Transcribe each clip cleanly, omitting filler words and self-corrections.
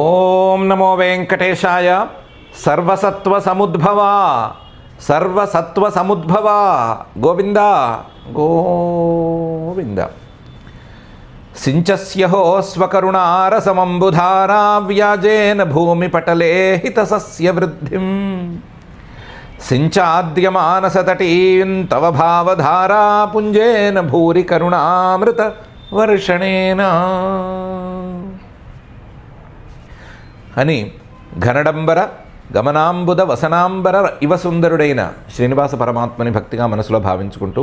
ఓం నమో వెంకటేశాయ. సర్వసత్వసముద్భవ సర్వసత్వసముద్భవ గోవింద గోవింద. సించస్యహో స్వకరుణారసమంబుధారా వ్యాజేన భూమిపటలే హితసస్యవృద్ధిం సించాద్యమానసతటీం తవ భావధారా పుంజేన భూరి కరుణామృత వర్షణేన అని ఘనడంబర గమనాంబుద వసనాంబర ఇవ సుందరుడైన శ్రీనివాస పరమాత్మని భక్తిగా మనసులో భావించుకుంటూ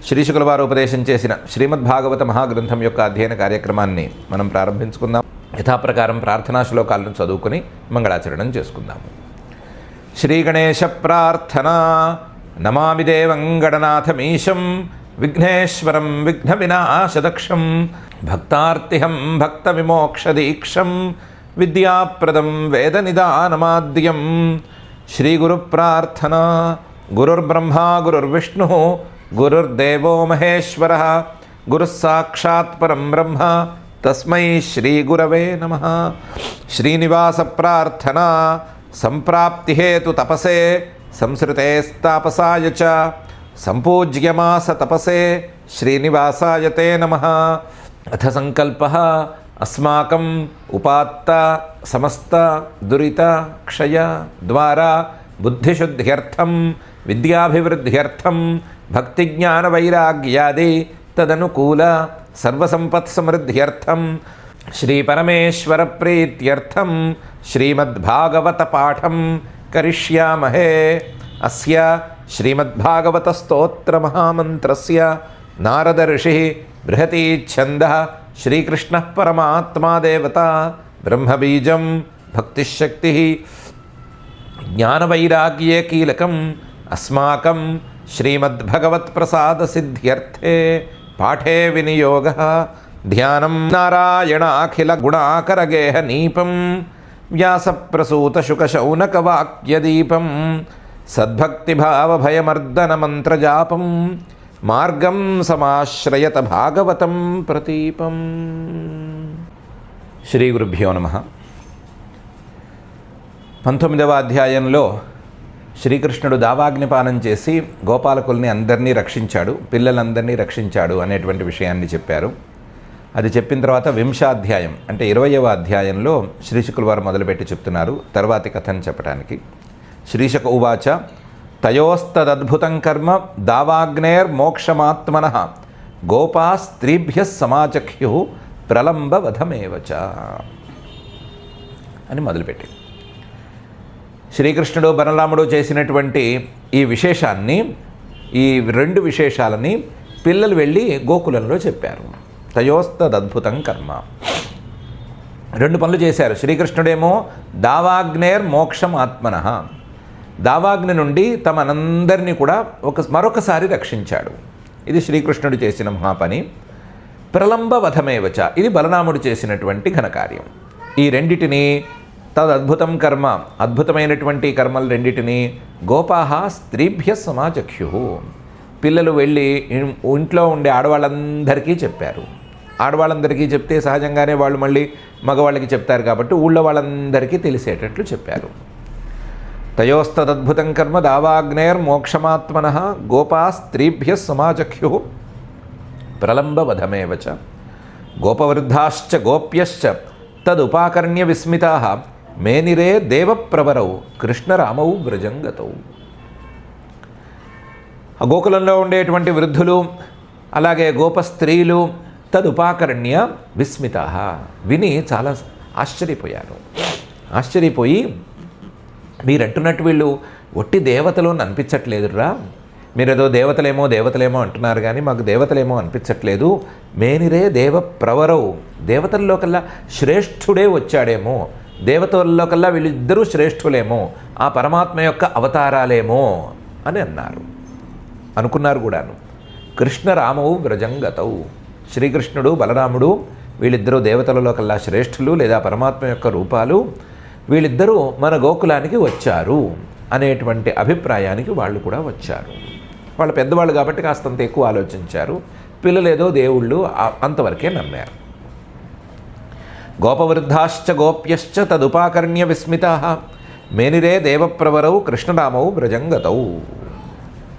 శ్రీశుకుల వారు ఉపదేశం చేసిన శ్రీమద్భాగవత మహాగ్రంథం యొక్క అధ్యయన కార్యక్రమాన్ని మనం ప్రారంభించుకుందాం. యథాప్రకారం ప్రార్థనా శ్లోకాలను చదువుకుని మంగళాచరణం చేసుకుందాము. శ్రీ గణేశ ప్రార్థన. నమామి దేవం గణనాథమీశం విఘ్నేశ్వరం విఘ్న వినాశదక్షం భక్తార్తిహం భక్త విమోక్షదీక్షం విద్యాప్రదం వేదనిదానమాద్యం. శ్రీగురు ప్రార్థన. గురుర్బ్రహ్మా గురుర్విష్ణు గురుర్దేవో మహేశ్వర గురుస్సాక్షాత్ పరం బ్రహ్మ తస్మై శ్రీగురవే నమః. శ్రీనివాస ప్రార్థన. సంప్రాప్తిహేతు తపసే సంసృతేస్తాపసాయ చ సంపూజ్యమాస తపసే శ్రీనివాసాయ తే నమః. అథ సంకల్పః అస్మాకం ఉపాత్త సమస్త దురిత క్షయ ద్వారా బుద్ధిశుద్ధ్యర్థం విద్యాభివృద్ధ్యర్థం భక్తిజ్ఞాన వైరాగ్యాది తదనుకూల సర్వసంపత్సమృద్ధ్యర్థం శ్రీ పరమేశ్వర ప్రీత్యర్థం శ్రీమద్భాగవత పాఠం కరిష్యామహే. అస్య శ్రీమద్భాగవత స్తోత్ర మహామంత్రస్య నారద ఋషి బృహతి ఛందః శ్రీకృష్ణ పరమాత్మా దేవత బ్రహ్మబీజం భక్తిశక్తి జ్ఞానవైరాగ్యే కీలకం. అస్మాకం శ్రీమద్భగవత్ప్రసాద సిద్ధ్యర్థే పాఠే వినియోగః. ధ్యానం నారాయణాఖిల గుణాకరగేహ నీపం వ్యాసప్రసూతశుకశౌనకవాక్యదీపం సద్భక్తిభావభయమర్దనమంత్రజాపం మార్గం సమాశ్రయత భాగవతం ప్రతీపం. శ్రీ గురుభ్యో నమః. 19వ అధ్యాయంలో శ్రీకృష్ణుడు దావాగ్నిపానం చేసి గోపాలకుల్ని అందరినీ రక్షించాడు, పిల్లలందరినీ రక్షించాడు అనేటువంటి విషయాన్ని చెప్పారు. అది చెప్పిన తర్వాత 20వ అధ్యాయం అంటే 20వ అధ్యాయంలో శ్రీశుకుల వారు మొదలుపెట్టి చెప్తున్నారు తర్వాతి కథను చెప్పడానికి. శ్రీశుక ఉవాచ తయోస్తదద్భుతం కర్మ దావాగ్నేర్మోక్షమాత్మనః గోపా స్త్రీభ్య సమాచఖ్యు ప్రలంబవధమేవచ అని మొదలుపెట్టి శ్రీకృష్ణుడు బలరాముడు చేసినటువంటి ఈ విశేషాన్ని, ఈ రెండు విశేషాలని పిల్లలు వెళ్ళి గోకులంలో చెప్పారు. తయోస్తదద్భుతం కర్మ, రెండు పనులు చేశారు. శ్రీకృష్ణుడేమో దావాగ్నేర్మోక్షం ఆత్మనః, దావాగ్ని నుండి తమనందరినీ కూడా మరొకసారి రక్షించాడు. ఇది శ్రీకృష్ణుడు చేసిన మహాపని. ప్రలంబవధమేవచ, ఇది బలరాముడు చేసినటువంటి ఘనకార్యం. ఈ రెండిటిని తదద్భుతం కర్మ, అద్భుతమైనటువంటి కర్మలు రెండిటిని గోపాహ స్త్రీభ్య సమాచఖ్యు, పిల్లలు వెళ్ళి ఇంట్లో ఉండే ఆడవాళ్ళందరికీ చెప్పారు. ఆడవాళ్ళందరికీ చెప్తే సహజంగానే వాళ్ళు మళ్ళీ మగవాళ్ళకి చెప్తారు కాబట్టి ఊళ్ళో వాళ్ళందరికీ తెలిసేటట్లు చెప్పారు. తయోస్తదద్భుతం కర్మ దావాగ్నేర్మోక్షమాత్మనః గోపా స్త్రీభ్య సమాచఖ్యు ప్రలంబవధమేవచ. గోపవృద్ధాశ్చ గోప్యశ్చ తదుపాకర్ణ్య విస్మితాః మేనిరే దేవప్రవరౌ కృష్ణరామౌ వ్రజంగతౌ. గోకులంలో ఉండేటువంటి వృద్ధులు అలాగే గోప స్త్రీలు తదుపాకర్ణ్య విస్మితాః, విని చాలా ఆశ్చర్యపోయారు. ఆశ్చర్యపోయి మీరంటున్నట్టు వీళ్ళు ఒట్టి దేవతలు అనిపించట్లేదురా, మీరేదో దేవతలేమో అంటున్నారు కానీ మాకు దేవతలేమో అనిపించట్లేదు. మేనిరే దేవ ప్రవరవు, దేవతల్లో కల్లా శ్రేష్ఠుడే వచ్చాడేమో, దేవతల్లో కల్లా వీళ్ళిద్దరూ శ్రేష్ఠులేమో, ఆ పరమాత్మ యొక్క అవతారాలేమో అని అన్నారు, అనుకున్నారు కూడాను. కృష్ణరామవు వ్రజంగతవు, శ్రీకృష్ణుడు బలరాముడు వీళ్ళిద్దరూ దేవతలలో కల్లా శ్రేష్ఠులు లేదా పరమాత్మ యొక్క రూపాలు, వీళ్ళిద్దరూ మన గోకులానికి వచ్చారు అనేటువంటి అభిప్రాయానికి వాళ్ళు కూడా వచ్చారు. వాళ్ళు పెద్దవాళ్ళు కాబట్టి కాస్తంత ఎక్కువ ఆలోచించారు. పిల్లలేదో దేవుళ్ళు అంతవరకే నమ్మారు. గోపవృద్ధాశ్చ గోప్యశ్చ తదుపాకర్ణ్య విస్మితాః మేనిరే దేవప్రవరౌ కృష్ణరామౌ బ్రజంగతౌ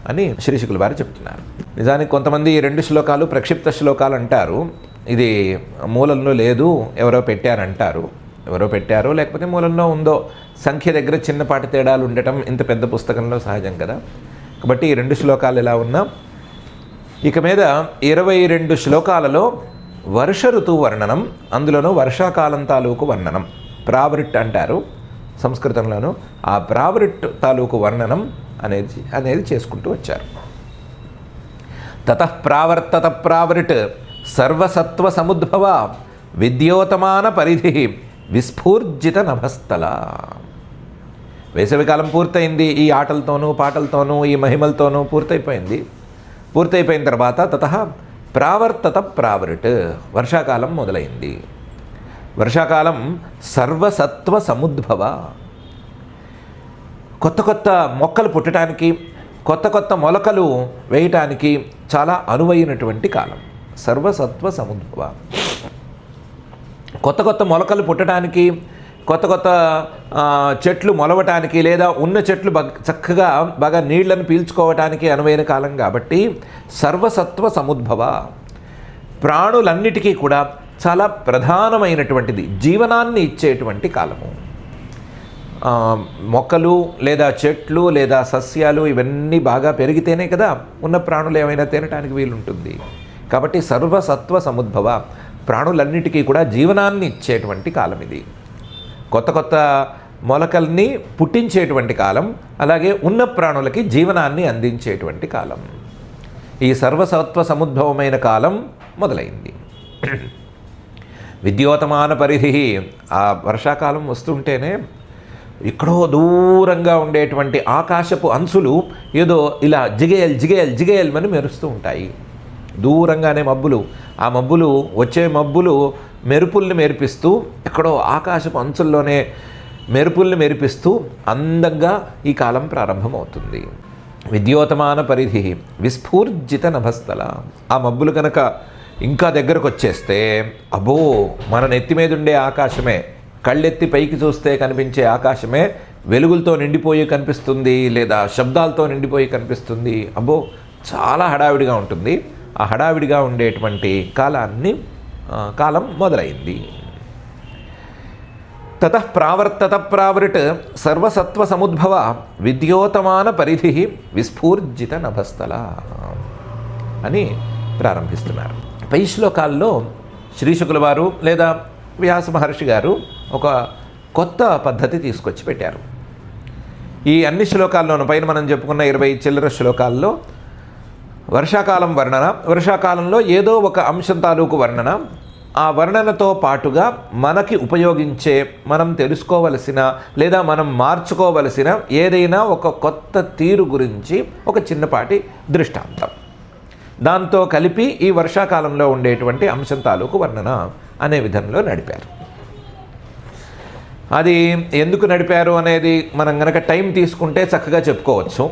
అని శ్రీశుకుల వారు చెప్తున్నారు. నిజానికి కొంతమంది ఈ 2 శ్లోకాలు ప్రక్షిప్త శ్లోకాలు అంటారు. ఇది మూలంలో లేదు, ఎవరో పెట్టారంటారు. ఎవరో పెట్టారో లేకపోతే మూలంలో ఉందో, సంఖ్య దగ్గర చిన్నపాటి తేడాలు ఉండటం ఇంత పెద్ద పుస్తకంలో సహజం కదా. కాబట్టి ఈ 2 శ్లోకాలు ఎలా ఉన్నా, ఇక మీద 22 శ్లోకాలలో వర్ష ఋతువు వర్ణనం, అందులోనూ వర్షాకాలం తాలూకు వర్ణనం, ప్రావృట్ అంటారు సంస్కృతంలోనూ. ఆ ప్రావృట్ తాలూకు వర్ణనం అనేది చేసుకుంటూ వచ్చారు. తతః ప్రావర్తత ప్రావృట్ సర్వసత్వ సముద్భవ విద్యోతమాన పరిధి విస్ఫూర్జిత నభస్థల. వేసవికాలం పూర్తయింది. ఈ ఆటలతోనూ పాటలతోనూ ఈ మహిమలతోనూ పూర్తయిపోయింది. పూర్తయిపోయిన తర్వాత తతః ప్రావర్తత ప్రావృట్, వర్షాకాలం మొదలైంది. వర్షాకాలం సర్వసత్వ సముద్భవ, కొత్త కొత్త మొక్కలు పుట్టడానికి, కొత్త కొత్త మొలకలు వేయటానికి చాలా అనువైనటువంటి కాలం. సర్వసత్వ సముద్భవ, కొత్త కొత్త మొలకలు పుట్టడానికి, కొత్త కొత్త చెట్లు మొలవటానికి, లేదా ఉన్న చెట్లు చక్కగా బాగా నీళ్లను పీల్చుకోవటానికి అనువైన కాలం కాబట్టి సర్వసత్వ సముద్భవ, ప్రాణులన్నిటికీ కూడా చాలా ప్రధానమైనటువంటిది, జీవనాన్ని ఇచ్చేటువంటి కాలము. మొక్కలు లేదా చెట్లు లేదా సస్యాలు ఇవన్నీ బాగా పెరిగితేనే కదా ఉన్న ప్రాణులు ఏమైనా తినటానికి వీలుంటుంది. కాబట్టి సర్వసత్వ సముద్భవ, ప్రాణులన్నిటికీ కూడా జీవనాన్ని ఇచ్చేటువంటి కాలం ఇది. కొత్త కొత్త మొలకల్ని పుట్టించేటువంటి కాలం, అలాగే ఉన్న ప్రాణులకి జీవనాన్ని అందించేటువంటి కాలం. ఈ సర్వసత్వ సముద్భవమైన కాలం మొదలైంది. విద్యోతమాన పరిధి, ఆ వర్షాకాలం వస్తుంటేనే ఎక్కడో దూరంగా ఉండేటువంటి ఆకాశపు అంచులు ఏదో ఇలా జిగేల్ జిగేల్ జిగేల్మని మెరుస్తూ ఉంటాయి. దూరంగానే మబ్బులు, ఆ మబ్బులు వచ్చే మబ్బులు మెరుపుల్ని మెరిపిస్తూ, ఎక్కడో ఆకాశపు అంచుల్లోనే మెరుపుల్ని మెరిపిస్తూ అందంగా ఈ కాలం ప్రారంభమవుతుంది. విద్యోతమాన పరిధి విస్ఫూర్జిత నభస్థల, ఆ మబ్బులు కనుక ఇంకా దగ్గరకు వచ్చేస్తే అబ్బో మన నెత్తి మీద ఉండే ఆకాశమే, కళ్ళెత్తి పైకి చూస్తే కనిపించే ఆకాశమే వెలుగులతో నిండిపోయి కనిపిస్తుంది, లేదా శబ్దాలతో నిండిపోయి కనిపిస్తుంది. అబ్బో చాలా హడావిడిగా ఉంటుంది. ఆ హడావిడిగా ఉండేటువంటి కాలం మొదలైంది. తతః ప్రావర్తత ప్రావృట్ సర్వసత్వ సముద్భవ విద్యోతమాన పరిధి విస్ఫూర్జిత నభస్థల అని ప్రారంభిస్తున్నారు. పై శ్లోకాల్లో శ్రీశుకుల వారు లేదా వ్యాస మహర్షి గారు ఒక కొత్త పద్ధతి తీసుకొచ్చి పెట్టారు. ఈ అన్ని శ్లోకాల్లోనూ పైన మనం చెప్పుకున్న 20 చిల్లర శ్లోకాల్లో వర్షాకాలం వర్ణన, వర్షాకాలంలో ఏదో ఒక అంశం తాలూకు వర్ణన, ఆ వర్ణనతో పాటుగా మనకి ఉపయోగించే, మనం తెలుసుకోవలసిన లేదా మనం మార్చుకోవలసిన ఏదైనా ఒక కొత్త తీరు గురించి ఒక చిన్నపాటి దృష్టాంతం, దాంతో కలిపి ఈ వర్షాకాలంలో ఉండేటువంటి అంశం తాలూకు వర్ణన అనే విధంలో నడిపారు. అది ఎందుకు నడిపారు అనేది మనం గనక టైం తీసుకుంటే చక్కగా చెప్పుకోవచ్చు.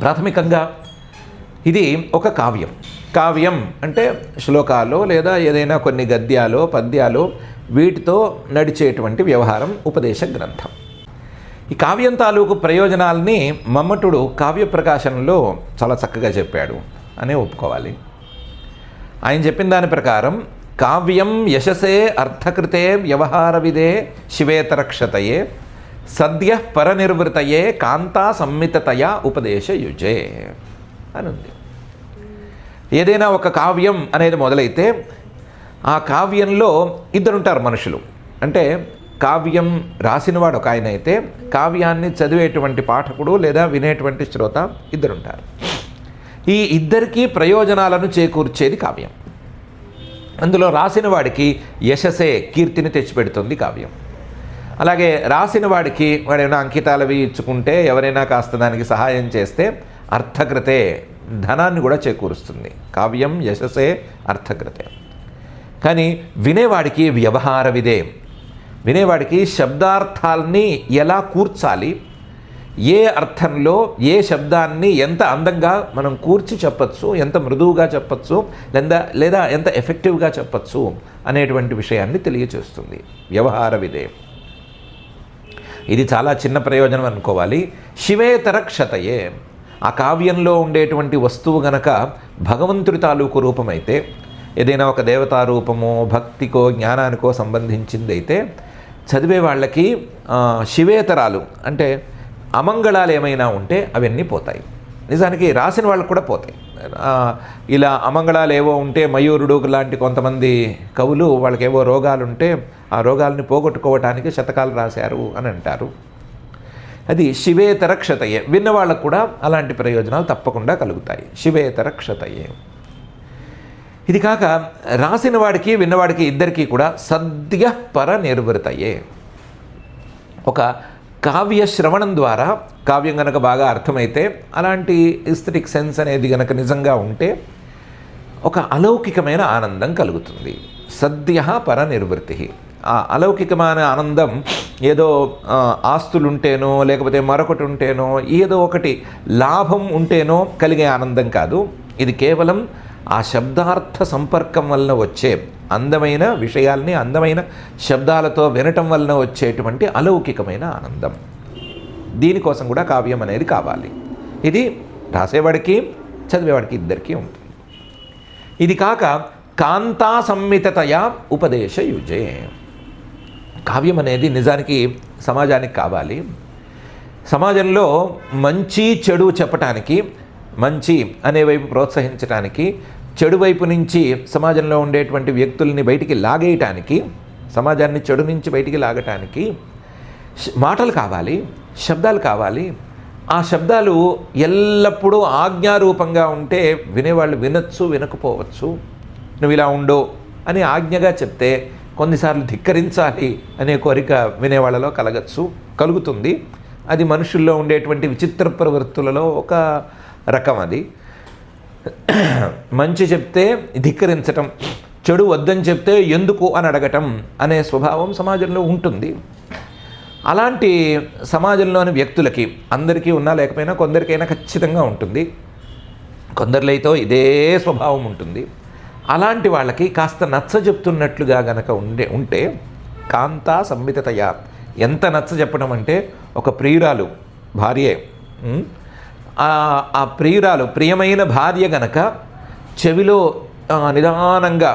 ప్రాథమికంగా ఇది ఒక కావ్యం. కావ్యం అంటే శ్లోకాలు లేదా ఏదైనా కొన్ని గద్యాలు పద్యాలు వీటితో నడిచేటువంటి వ్యవహారం ఉపదేశ గ్రంథం. ఈ కావ్యం తాలూకు ప్రయోజనాల్ని మమ్మటుడు కావ్య ప్రకాశనంలో చాలా చక్కగా చెప్పాడు అనే ఒప్పుకోవాలి. ఆయన చెప్పిన దాని ప్రకారం కావ్యం యశసే అర్థకృతే వ్యవహార విదే శివేతరక్షతయే సద్య పరనిర్వృతయే కాంతా సంమితతయా ఉపదేశయుజే అని ఉంది. ఏదైనా ఒక కావ్యం అనేది మొదలైతే ఆ కావ్యంలో ఇద్దరుంటారు మనుషులు. అంటే కావ్యం రాసినవాడు ఒక ఆయన అయితే కావ్యాన్ని చదివేటువంటి పాఠకుడు లేదా వినేటువంటి శ్రోత ఇద్దరుంటారు. ఈ ఇద్దరికీ ప్రయోజనాలను చేకూర్చేది కావ్యం. అందులో రాసిన వాడికి యశసే, కీర్తిని తెచ్చిపెడుతుంది కావ్యం. అలాగే రాసిన వాడికి వాడైనా అంకితాలు అవి ఇచ్చుకుంటే ఎవరైనా కాస్త దానికి సహాయం చేస్తే అర్థకృతే, ధనాన్ని కూడా చేకూరుస్తుంది. కావ్యం యశసే అర్థకృతే. కానీ వినేవాడికి వ్యవహార విదే, వినేవాడికి శబ్దార్థాలని ఎలా కూర్చాలి, ఏ అర్థంలో ఏ శబ్దాన్ని ఎంత అందంగా మనం కూర్చి చెప్పచ్చు, ఎంత మృదువుగా చెప్పచ్చు, లేదా ఎంత ఎఫెక్టివ్గా చెప్పచ్చు అనేటువంటి విషయాన్ని తెలియచేస్తుంది వ్యవహార విధేయం. ఇది చాలా చిన్న ప్రయోజనం అనుకోవాలి. శివేతర క్షతయే, ఆ కావ్యంలో ఉండేటువంటి వస్తువు గనక భగవంతుడి తాలూకు రూపమైతే, ఏదైనా ఒక దేవతా రూపమో భక్తికో జ్ఞానానికో సంబంధించింది అయితే చదివే వాళ్ళకి శివేతరాలు అంటే అమంగళాలు ఏమైనా ఉంటే అవన్నీ పోతాయి. నిజానికి రాసిన వాళ్ళకు కూడా పోతాయి. ఇలా అమంగళాలు ఏవో ఉంటే మయూరుడు లాంటి కొంతమంది కవులు వాళ్ళకి ఏవో రోగాలు ఉంటే ఆ రోగాలని పోగొట్టుకోవటానికి శతకాలు రాశారు అని అంటారు. అది శివేతర క్షతయే. విన్నవాళ్ళకు కూడా అలాంటి ప్రయోజనాలు తప్పకుండా కలుగుతాయి. శివేతర క్షతయే. ఇది కాక రాసిన వాడికి విన్నవాడికి ఇద్దరికీ కూడా సద్య పర నిర్వృతయే. ఒక కావ్య శ్రవణం ద్వారా కావ్యం గనక బాగా అర్థమైతే, అలాంటి ఎస్థెటిక్ సెన్స్ అనేది గనక నిజంగా ఉంటే ఒక అలౌకికమైన ఆనందం కలుగుతుంది. సద్య పర నిర్వృతి. ఆ అలౌకికమైన ఆనందం ఏదో ఆస్తులుంటేనో లేకపోతే మరొకటి ఉంటేనో ఏదో ఒకటి లాభం ఉంటేనో కలిగే ఆనందం కాదు. ఇది కేవలం ఆ శబ్దార్థ సంపర్కం వలన వచ్చే అందమైన విషయాల్ని అందమైన శబ్దాలతో వినటం వలన వచ్చేటువంటి అలౌకికమైన ఆనందం. దీనికోసం కూడా కావ్యం అనేది కావాలి. ఇది రాసేవాడికి చదివేవాడికి ఇద్దరికీ ఉంటుంది. ఇది కాక కాంతా సంమితతయా ఉపదేశయుజే. కావ్యం అనేది నిజానికి సమాజానికి కావాలి. సమాజంలో మంచి చెడు చెప్పటానికి, మంచి అనే వైపు ప్రోత్సహించడానికి, చెడు వైపు నుంచి సమాజంలో ఉండేటువంటి వ్యక్తుల్ని బయటికి లాగేయటానికి, సమాజాన్ని చెడు నుంచి బయటికి లాగటానికి మాటలు కావాలి, శబ్దాలు కావాలి. ఆ శబ్దాలు ఎల్లప్పుడూ ఆజ్ఞారూపంగా ఉంటే వినేవాళ్ళు వినొచ్చు, వినకపోవచ్చు. నువ్వు ఇలా ఉండో అని ఆజ్ఞగా చెప్తే కొన్నిసార్లు ధిక్కరించాలి అనే కోరిక వినేవాళ్ళలో కలుగుతుంది. అది మనుషుల్లో ఉండేటువంటి విచిత్ర ప్రవృత్తులలో ఒక రకం. అది మంచి చెప్తే ధిక్కరించటం, చెడు వద్దని చెప్తే ఎందుకు అని అడగటం అనే స్వభావం సమాజంలో ఉంటుంది. అలాంటి సమాజంలోని వ్యక్తులకి, అందరికీ ఉన్నా లేకపోయినా కొందరికైనా ఖచ్చితంగా ఉంటుంది, కొందరిలో అయితే ఇదే స్వభావం ఉంటుంది. అలాంటి వాళ్ళకి కాస్త నచ్చ చెప్తున్నట్లుగా గనక ఉంటే కాంతా సంమితతయా. ఎంత నచ్చ చెప్పడం అంటే, ఒక ప్రియురాలు భార్యే, ఆ ప్రియురాలు ప్రియమైన భార్య గనక చెవిలో నిదానంగా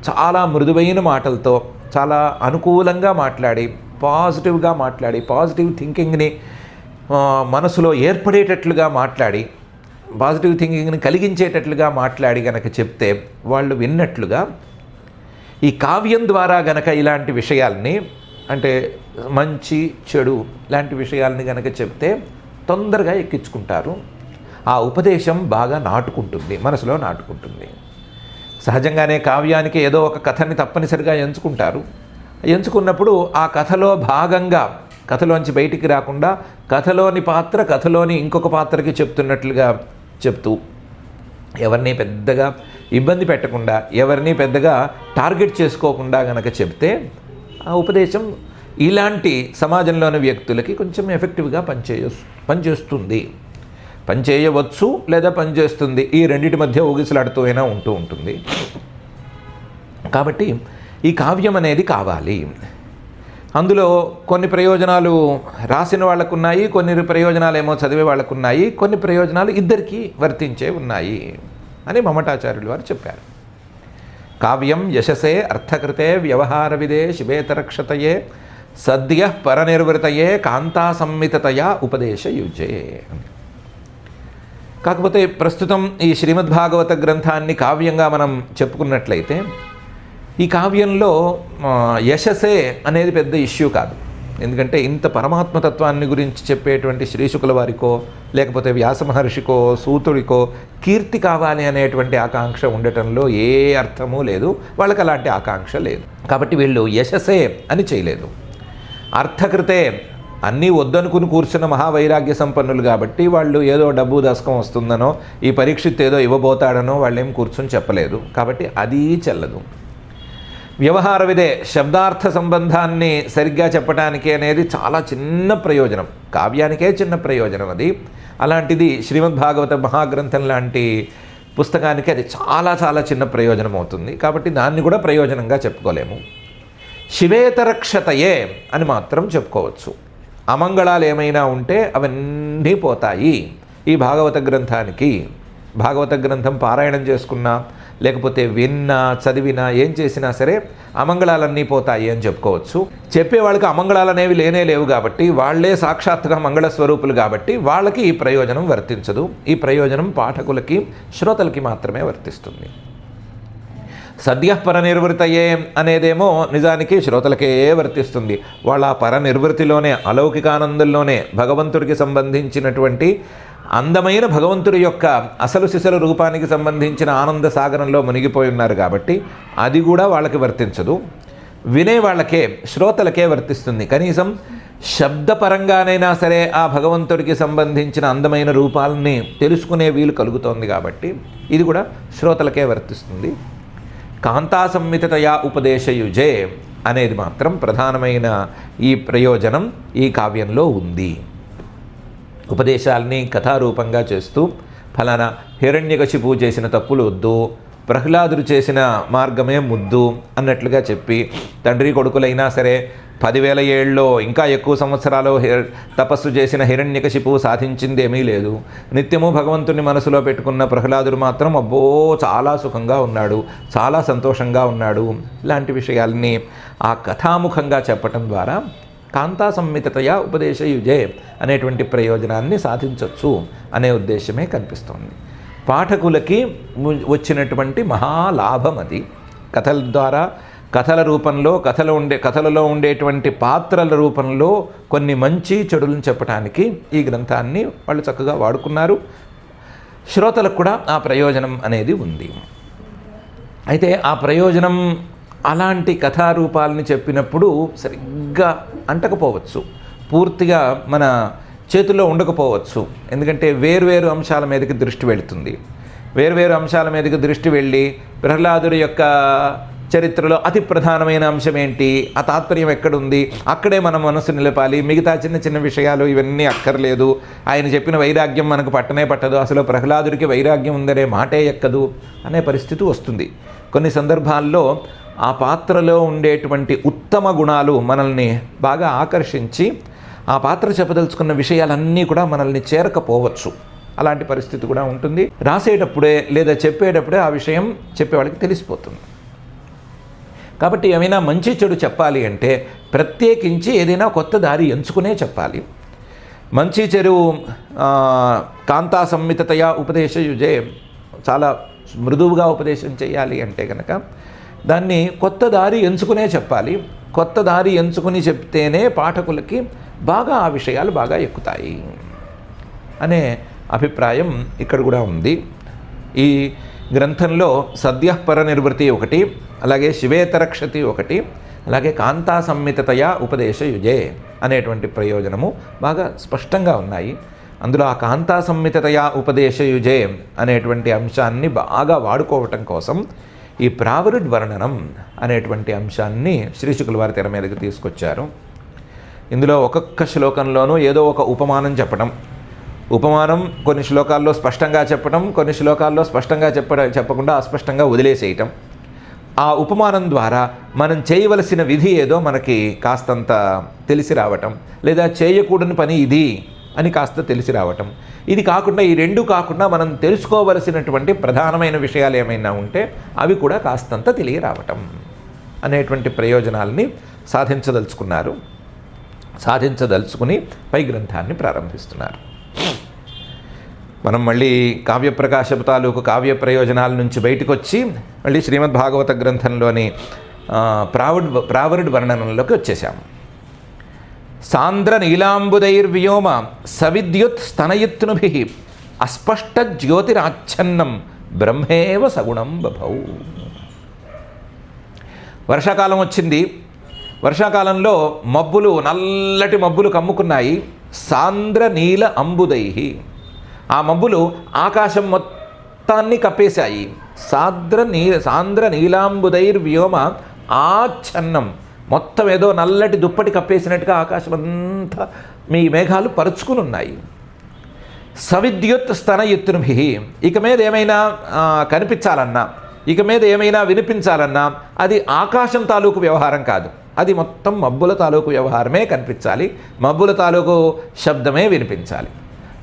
చాలా మృదువైన మాటలతో చాలా అనుకూలంగా మాట్లాడి, పాజిటివ్గా మాట్లాడి, పాజిటివ్ థింకింగ్ని మనసులో ఏర్పడేటట్లుగా మాట్లాడి, పాజిటివ్ థింకింగ్ని కలిగించేటట్లుగా మాట్లాడి గనక చెప్తే వాళ్ళు విన్నట్లుగా, ఈ కావ్యం ద్వారా గనక ఇలాంటి విషయాల్ని అంటే మంచి చెడు లాంటి విషయాల్ని గనక చెప్తే తొందరగా ఎక్కించుకుంటారు. ఆ ఉపదేశం బాగా నాటుకుంటుంది, మనసులో నాటుకుంటుంది. సహజంగానే కావ్యానికి ఏదో ఒక కథని తప్పనిసరిగా ఎంచుకుంటారు. ఎంచుకున్నప్పుడు ఆ కథలో భాగంగా, కథలోంచి బయటికి రాకుండా కథలోని పాత్ర కథలోని ఇంకొక పాత్రకి చెప్తున్నట్లుగా చెప్తూ, ఎవరిని పెద్దగా ఇబ్బంది పెట్టకుండా, ఎవరిని పెద్దగా టార్గెట్ చేసుకోకుండా గనక చెప్తే ఆ ఉపదేశం ఇలాంటి సమాజంలోని వ్యక్తులకి కొంచెం ఎఫెక్టివ్గా పనిచేస్తుంది, పనిచేయవచ్చు లేదా పనిచేస్తుంది. ఈ రెండింటి మధ్య ఊగిసలాడుతూ అయినా ఉంటూ ఉంటుంది. కాబట్టి ఈ కావ్యం అనేది కావాలి. అందులో కొన్ని ప్రయోజనాలు రాసిన వాళ్ళకు ఉన్నాయి, కొన్ని ప్రయోజనాలు ఏమో చదివే వాళ్ళకు ఉన్నాయి, కొన్ని ప్రయోజనాలు ఇద్దరికీ వర్తించే ఉన్నాయి అని మమటాచార్యులు వారు చెప్పారు. కావ్యం యశసే అర్థకృతే వ్యవహార విదే శివేతరక్షతయే సద్య పరనిర్వృతయే కాంతా సంమితతయా ఉపదేశయుజే. కాకపోతే ప్రస్తుతం ఈ శ్రీమద్భాగవత గ్రంథాన్ని కావ్యంగా మనం చెప్పుకున్నట్లయితే, ఈ కావ్యంలో యశసే అనేది పెద్ద ఇష్యూ కాదు. ఎందుకంటే ఇంత పరమాత్మతత్వాన్ని గురించి చెప్పేటువంటి శ్రీశుకుల వారికో లేకపోతే వ్యాస మహర్షికో సూతుడికో కీర్తి కావాలి అనేటువంటి ఆకాంక్ష ఉండటంలో ఏ అర్థమూ లేదు. వాళ్ళకి అలాంటి ఆకాంక్ష లేదు. కాబట్టి వీళ్ళు యశసే అని చేయలేదు. అర్థకృతే అన్నీ వద్దనుకుని కూర్చున్న మహావైరాగ్య సంపన్నులు కాబట్టి వాళ్ళు ఏదో డబ్బు దశకం వస్తుందనో ఈ పరీక్షిత్ ఏదో ఇవ్వబోతాడనో వాళ్ళేం కూర్చొని చెప్పలేదు. కాబట్టి అది చెల్లదు. వ్యవహార విదే శబ్దార్థ సంబంధాన్ని సరిగ్గా చెప్పడానికి అనేది చాలా చిన్న ప్రయోజనం, కావ్యానికే చిన్న ప్రయోజనం అది. అలాంటిది శ్రీమద్భాగవత మహాగ్రంథం లాంటి పుస్తకానికి అది చాలా చాలా చిన్న ప్రయోజనం అవుతుంది. కాబట్టి దాన్ని కూడా ప్రయోజనంగా చెప్పుకోలేము. శివేతరక్షతయే అని మాత్రం చెప్పుకోవచ్చు. అమంగళాలు ఏమైనా ఉంటే అవన్నీ పోతాయి ఈ భాగవత గ్రంథానికి. భాగవత గ్రంథం పారాయణం చేసుకున్నా, లేకపోతే విన్నా, చదివినా, ఏం చేసినా సరే అమంగళాలన్నీ పోతాయి అని చెప్పుకోవచ్చు. చెప్పేవాళ్ళకి అమంగళాలు అనేవి లేవు కాబట్టి, వాళ్లే సాక్షాత్తుగా మంగళ స్వరూపులు కాబట్టి వాళ్ళకి ఈ ప్రయోజనం వర్తించదు. ఈ ప్రయోజనం పాఠకులకి, శ్రోతలకి మాత్రమే వర్తిస్తుంది. సద్యః పరనిర్వృతయే అనేదేమో నిజానికి శ్రోతలకే వర్తిస్తుంది. వాళ్ళ పరనిర్వృతిలోనే, అలౌకికానందంలోనే భగవంతుడికి సంబంధించినటువంటి అందమైన భగవంతుడి యొక్క అసలు సిసలు రూపానికి సంబంధించిన ఆనంద సాగరంలో మునిగిపోయి ఉన్నారు కాబట్టి అది కూడా వాళ్ళకి వర్తించదు. వినే వాళ్ళకే, శ్రోతలకే వర్తిస్తుంది. కనీసం శబ్దపరంగానైనా సరే ఆ భగవంతుడికి సంబంధించిన అందమైన రూపాలని తెలుసుకునే వీలు కలుగుతోంది కాబట్టి ఇది కూడా శ్రోతలకే వర్తిస్తుంది. కాంతా సంహితయా ఉపదేశయుజే అనేది మాత్రం ప్రధానమైన ఈ ప్రయోజనం ఈ కావ్యంలో ఉంది. ఉపదేశాలని కథారూపంగా చేస్తూ ఫలానా హిరణ్యకశిపు చేసిన తప్పులు వద్దు, ప్రహ్లాదుడు చేసిన మార్గమే ముద్దు అన్నట్లుగా చెప్పి, తండ్రి కొడుకులైనా సరే 10,000 ఏళ్ళలో ఇంకా ఎక్కువ సంవత్సరాలు తపస్సు చేసిన హిరణ్యకశిపు సాధించింది ఏమీ లేదు. నిత్యము భగవంతుని మనసులో పెట్టుకున్న ప్రహ్లాదుడు మాత్రం అబ్బో చాలా సుఖంగా ఉన్నాడు, చాలా సంతోషంగా ఉన్నాడు. ఇలాంటి విషయాల్ని ఆ కథాముఖంగా చెప్పటం ద్వారా కాంతా సంహితయా ఉపదేశయుజే అనేటువంటి ప్రయోజనాన్ని సాధించవచ్చు అనే ఉద్దేశమే కనిపిస్తోంది. పాఠకులకి వచ్చినటువంటి మహాలాభం అది. కథల ద్వారా, కథల రూపంలో, కథలలో ఉండేటువంటి పాత్రల రూపంలో కొన్ని మంచి చెడులను చెప్పడానికి ఈ గ్రంథాన్ని వాళ్ళు చక్కగా వాడుకున్నారు. శ్రోతలకు కూడా ఆ ప్రయోజనం అనేది ఉంది. అయితే ఆ ప్రయోజనం అలాంటి కథారూపాలని చెప్పినప్పుడు సరిగ్గా అంటకపోవచ్చు, పూర్తిగా మన చేతుల్లో ఉండకపోవచ్చు. ఎందుకంటే వేర్వేరు అంశాల మీదకి దృష్టి వెళుతుంది. వేర్వేరు అంశాల మీదకి దృష్టి వెళ్ళి ప్రహ్లాదుడి యొక్క చరిత్రలో అతి ప్రధానమైన అంశం ఏంటి, ఆ తాత్పర్యం ఎక్కడుంది, అక్కడే మన మనసు నిలపాలి. మిగతా చిన్న చిన్న విషయాలు ఇవన్నీ అక్కర్లేదు. ఆయన చెప్పిన వైరాగ్యం మనకు పట్టనే పట్టదు, అసలు ప్రహ్లాదుడికి వైరాగ్యం ఉందనే మాటే ఎక్కదు అనే పరిస్థితి వస్తుంది. కొన్ని సందర్భాల్లో ఆ పాత్రలో ఉండేటువంటి ఉత్తమ గుణాలు మనల్ని బాగా ఆకర్షించి ఆ పాత్ర చెప్పదలుచుకున్న విషయాలన్నీ కూడా మనల్ని చేరకపోవచ్చు. అలాంటి పరిస్థితి కూడా ఉంటుంది. రాసేటప్పుడే లేదా చెప్పేటప్పుడే ఆ విషయం చెప్పేవాళ్ళకి తెలిసిపోతుంది. కాబట్టి ఏమైనా మంచి చెడు చెప్పాలి అంటే ప్రత్యేకించి ఏదైనా కొత్త దారి ఎంచుకునే చెప్పాలి. మంచి చెడు కాంతా సంహితయా ఉపదేశయుజే, చాలా మృదువుగా ఉపదేశం చేయాలి అంటే కనుక దాన్ని కొత్త దారి ఎంచుకునే చెప్పాలి. కొత్త దారి ఎంచుకుని చెప్తేనే పాఠకులకి బాగా ఆ విషయాలు బాగా ఎక్కుతాయి అనే అభిప్రాయం ఇక్కడ కూడా ఉంది. ఈ గ్రంథంలో సద్యః పరనిర్వృతి ఒకటి, అలాగే శివేతరక్షతి ఒకటి, అలాగే కాంతా సంహితయా ఉపదేశయుజే అనేటువంటి ప్రయోజనము బాగా స్పష్టంగా ఉన్నాయి. అందులో ఆ కాంతా సంహితయా ఉపదేశయుజే అనేటువంటి అంశాన్ని బాగా వాడుకోవటం కోసం ఈ ప్రావరుడ్ వర్ణనం అనేటువంటి అంశాన్ని శ్రీశుకుల వారి తెర మీదకి తీసుకొచ్చారు. ఇందులో ఒక్కొక్క శ్లోకంలోనూ ఏదో ఒక ఉపమానం చెప్పడం, ఉపమానం కొన్ని శ్లోకాల్లో స్పష్టంగా చెప్పడం, కొన్ని శ్లోకాల్లో స్పష్టంగా చెప్పకుండా అస్పష్టంగా వదిలేసేయటం. ఆ ఉపమానం ద్వారా మనం చేయవలసిన విధి ఏదో మనకి కాస్తంత తెలిసి రావటం, లేదా చేయకూడని పని ఇది అని కాస్త తెలిసి రావటం. ఇది కాకుండా, ఈ రెండు కాకుండా మనం తెలుసుకోవలసినటువంటి ప్రధానమైన విషయాలు ఏమైనా ఉంటే అవి కూడా కాస్తంత తెలియరావటం అనేటువంటి ప్రయోజనాల్ని సాధించదలుచుకుని పై గ్రంథాన్ని ప్రారంభిస్తున్నారు. మనం మళ్ళీ కావ్యప్రకాశపు తాలూకు కావ్య ప్రయోజనాల నుంచి బయటకు వచ్చి మళ్ళీ శ్రీమద్భాగవత గ్రంథంలోని ప్రావరుడ్ వర్ణనంలోకి వచ్చేసాము. సాంద్ర నీలాంబుదైర్వ్యోమ సవిద్యుత్ స్తనయుత్నుభి అస్పష్ట జ్యోతిరాచ్ఛన్నం బ్రహ్మేవ సగుణం బభౌ. వర్షాకాలం వచ్చింది. వర్షాకాలంలో నల్లటి మబ్బులు కమ్ముకున్నాయి. సాంద్ర నీల అంబుదై, ఆ మబ్బులు ఆకాశం మొత్తాన్ని కప్పేశాయి. సాంద్ర నీలాంబుదైర్వ్యోమ ఆచ్ఛన్నం, మొత్తం ఏదో నల్లటి దుప్పటి కప్పేసినట్టుగా ఆకాశం అంతా మీ మేఘాలు పరుచుకుని ఉన్నాయి. సవిద్యుత్ స్తనయుత్నుభి, ఇక మీద ఏమైనా కనిపించాలన్నా, ఇక మీద ఏమైనా వినిపించాలన్నా అది ఆకాశం తాలూకు వ్యవహారం కాదు, అది మొత్తం మబ్బుల తాలూకు వ్యవహారమే కనిపించాలి, మబ్బుల తాలూకు శబ్దమే వినిపించాలి.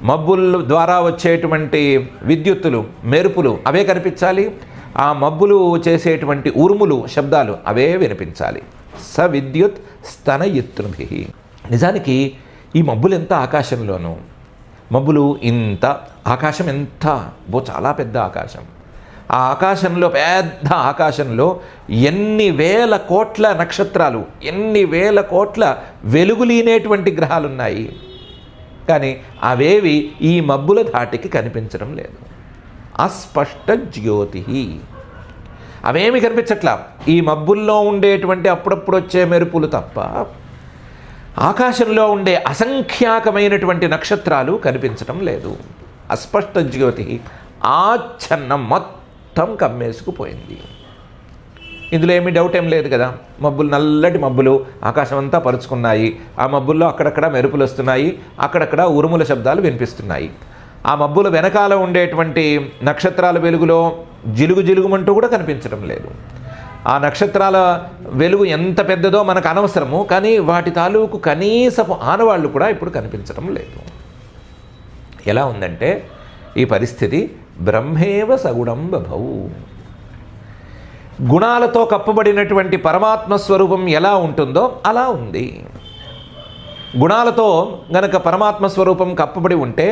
మబ్బుల ద్వారా వచ్చేటువంటి విద్యుత్తులు, మెరుపులు అవే కనిపించాలి, ఆ మబ్బులు చేసేటువంటి ఉరుములు, శబ్దాలు అవే వినిపించాలి. సవిద్యుత్ స్తనయుత్నుభి. నిజానికి ఈ మబ్బులు ఎంత ఆకాశంలోనూ, మబ్బులు ఇంత, ఆకాశం ఎంత, చాలా పెద్ద ఆకాశం. ఆ ఆకాశంలో, పెద్ద ఆకాశంలో ఎన్ని వేల కోట్ల నక్షత్రాలు, ఎన్ని వేల కోట్ల వెలుగులీనేటువంటి గ్రహాలు ఉన్నాయి. కానీ అవేవి ఈ మబ్బుల ధాటికి కనిపించడం లేదు. అస్పష్ట జ్యోతి, అవేమి కనిపించట్లా. ఈ మబ్బుల్లో ఉండేటువంటి అప్పుడప్పుడు వచ్చే మెరుపులు తప్ప ఆకాశంలో ఉండే అసంఖ్యాకమైనటువంటి నక్షత్రాలు కనిపించడం లేదు. అస్పష్ట జ్యోతి ఆచ్ఛన్నం, మొత్తం కమ్మేసుకుపోయింది. ఇందులో ఏమీ డౌట్ ఏం లేదు కదా. మబ్బులు, నల్లటి మబ్బులు ఆకాశం అంతా పరుచుకున్నాయి. ఆ మబ్బుల్లో అక్కడక్కడ మెరుపులు వస్తున్నాయి, అక్కడక్కడ ఉరుముల శబ్దాలు వినిపిస్తున్నాయి. ఆ మబ్బుల వెనకాల ఉండేటువంటి నక్షత్రాల వెలుగులో జిలుగు జిలుగుమంటూ కూడా కనిపించడం లేదు. ఆ నక్షత్రాల వెలుగు ఎంత పెద్దదో మనకు అనవసరము, కానీ వాటి తాలూకు కనీసపు ఆనవాళ్ళు కూడా ఇప్పుడు కనిపించడం లేదు. ఎలా ఉందంటే ఈ పరిస్థితి, బ్రహ్మేవ సగుణం బభౌ. గుణాలతో కప్పబడినటువంటి పరమాత్మ స్వరూపం ఎలా ఉంటుందో అలా ఉంది. గుణాలతో గనక పరమాత్మ స్వరూపం కప్పబడి ఉంటే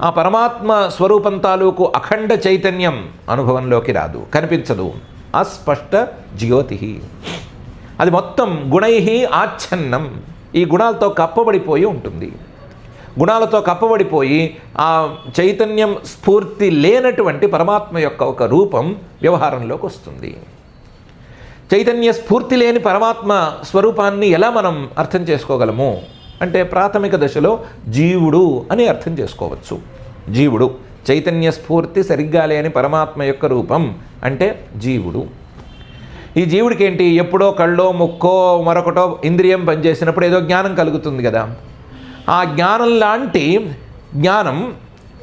ఆ పరమాత్మ స్వరూపం తాలూకు అఖండ చైతన్యం అనుభవంలోకి రాదు, కనిపించదు. అస్పష్ట జ్యోతి, అది మొత్తం గుణై ఆచ్ఛన్నం, ఈ గుణాలతో కప్పబడిపోయి ఉంటుంది. గుణాలతో కప్పబడిపోయి ఆ చైతన్యం స్ఫూర్తి లేనటువంటి పరమాత్మ యొక్క ఒక రూపం వ్యవహారంలోకి వస్తుంది. చైతన్య స్ఫూర్తి లేని పరమాత్మ స్వరూపాన్ని ఎలా మనం అర్థం చేసుకోగలము అంటే ప్రాథమిక దశలో జీవుడు అని అర్థం చేసుకోవచ్చు. జీవుడు, చైతన్య స్ఫూర్తి సరిగ్గా లేని పరమాత్మ యొక్క రూపం అంటే జీవుడు. ఈ జీవుడికి ఏంటి, ఎప్పుడో కళ్ళో ముక్కో మరొకటో ఇంద్రియం పనిచేసినప్పుడు ఏదో జ్ఞానం కలుగుతుంది కదా. ఆ జ్ఞానం లాంటి జ్ఞానం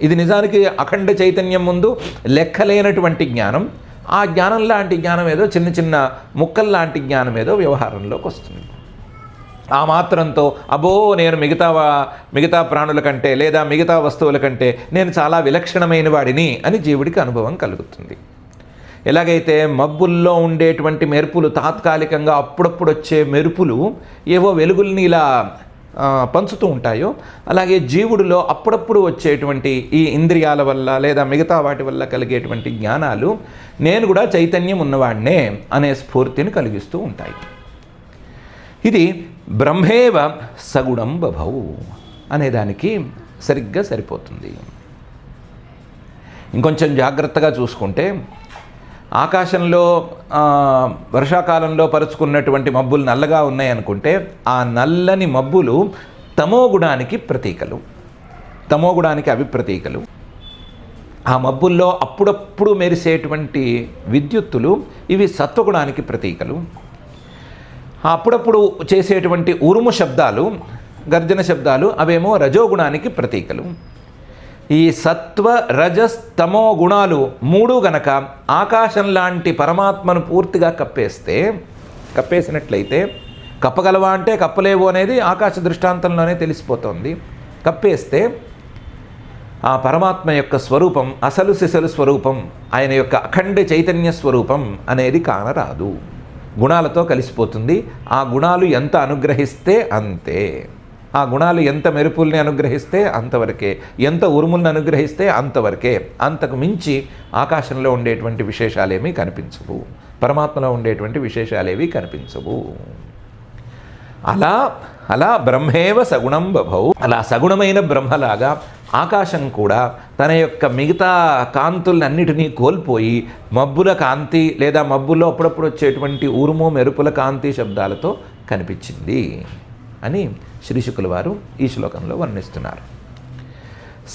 ఇది నిజానికి అఖండ చైతన్యం ముందు లెక్కలేనటువంటి జ్ఞానం. ఆ జ్ఞానం లాంటి జ్ఞానం ఏదో చిన్న చిన్న ముక్కల్లాంటి జ్ఞానం ఏదో వ్యవహారంలోకి వస్తుంది. ఆ మాత్రంతో అబో నేను మిగతా ప్రాణుల కంటే లేదా మిగతా వస్తువుల కంటే నేను చాలా విలక్షణమైన వాడిని అని జీవుడికి అనుభవం కలుగుతుంది. ఎలాగైతే మబ్బుల్లో ఉండేటువంటి మెరుపులు తాత్కాలికంగా అప్పుడప్పుడు వచ్చే మెరుపులు ఏవో వెలుగుల్ని ఇలా పంచుతూ ఉంటాయో, అలాగే జీవుడిలో అప్పుడప్పుడు వచ్చేటువంటి ఈ ఇంద్రియాల వల్ల లేదా మిగతా వాటి వల్ల కలిగేటువంటి జ్ఞానాలు నేను కూడా చైతన్యం ఉన్నవాడినే అనే స్ఫూర్తిని కలిగిస్తూ ఉంటాయి. ఇది బ్రహ్మేవ సగుణం బభౌ అనేదానికి సరిగ్గా సరిపోతుంది. ఇంకొంచెం జాగ్రత్తగా చూసుకుంటే ఆకాశంలో వర్షాకాలంలో పరుచుకున్నటువంటి మబ్బులు నల్లగా ఉన్నాయనుకుంటే ఆ నల్లని మబ్బులు తమోగుణానికి ప్రతీకలు, తమోగుణానికి అవి ప్రతీకలు. ఆ మబ్బుల్లో అప్పుడప్పుడు మెరిసేటువంటి విద్యుత్తులు ఇవి సత్వగుణానికి ప్రతీకలు. అప్పుడప్పుడు చేసేటువంటి ఉరుము శబ్దాలు, గర్జన శబ్దాలు అవేమో రజోగుణానికి ప్రతీకలు. ఈ సత్వ రజస్ తమో గుణాలు మూడు గనక ఆకాశం లాంటి పరమాత్మను పూర్తిగా కప్పేసినట్లయితే, కప్పగలవా అంటే కప్పలేవు అనేది ఆకాశ దృష్టాంతంలోనే తెలిసిపోతుంది. కప్పేస్తే ఆ పరమాత్మ యొక్క స్వరూపం, అసలు సిసలు స్వరూపం, ఆయన యొక్క అఖండ చైతన్య స్వరూపం అనేది కానరాదు. గుణాలతో కలిసిపోతుంది. ఆ గుణాలు ఎంత అనుగ్రహిస్తే అంతే, ఆ గుణాలు ఎంత మెరుపుల్ని అనుగ్రహిస్తే అంతవరకే, ఎంత ఉరుముల్ని అనుగ్రహిస్తే అంతవరకే. అంతకు మించి ఆకాశంలో ఉండేటువంటి విశేషాలేమీ కనిపించవు, పరమాత్మలో ఉండేటువంటి విశేషాలేవి కనిపించవు. అలా బ్రహ్మేవ సగుణం బభౌ, అలా సగుణమైన బ్రహ్మలాగా ఆకాశం కూడా తన యొక్క మిగతా కాంతులన్నిటినీ కోల్పోయి మబ్బుల కాంతి లేదా మబ్బుల్లో అప్పుడప్పుడు వచ్చేటువంటి ఉరుము మెరుపుల కాంతి శబ్దాలతో కనిపించింది అని శ్రీశుకుల వారు ఈ శ్లోకంలో వర్ణిస్తున్నారు.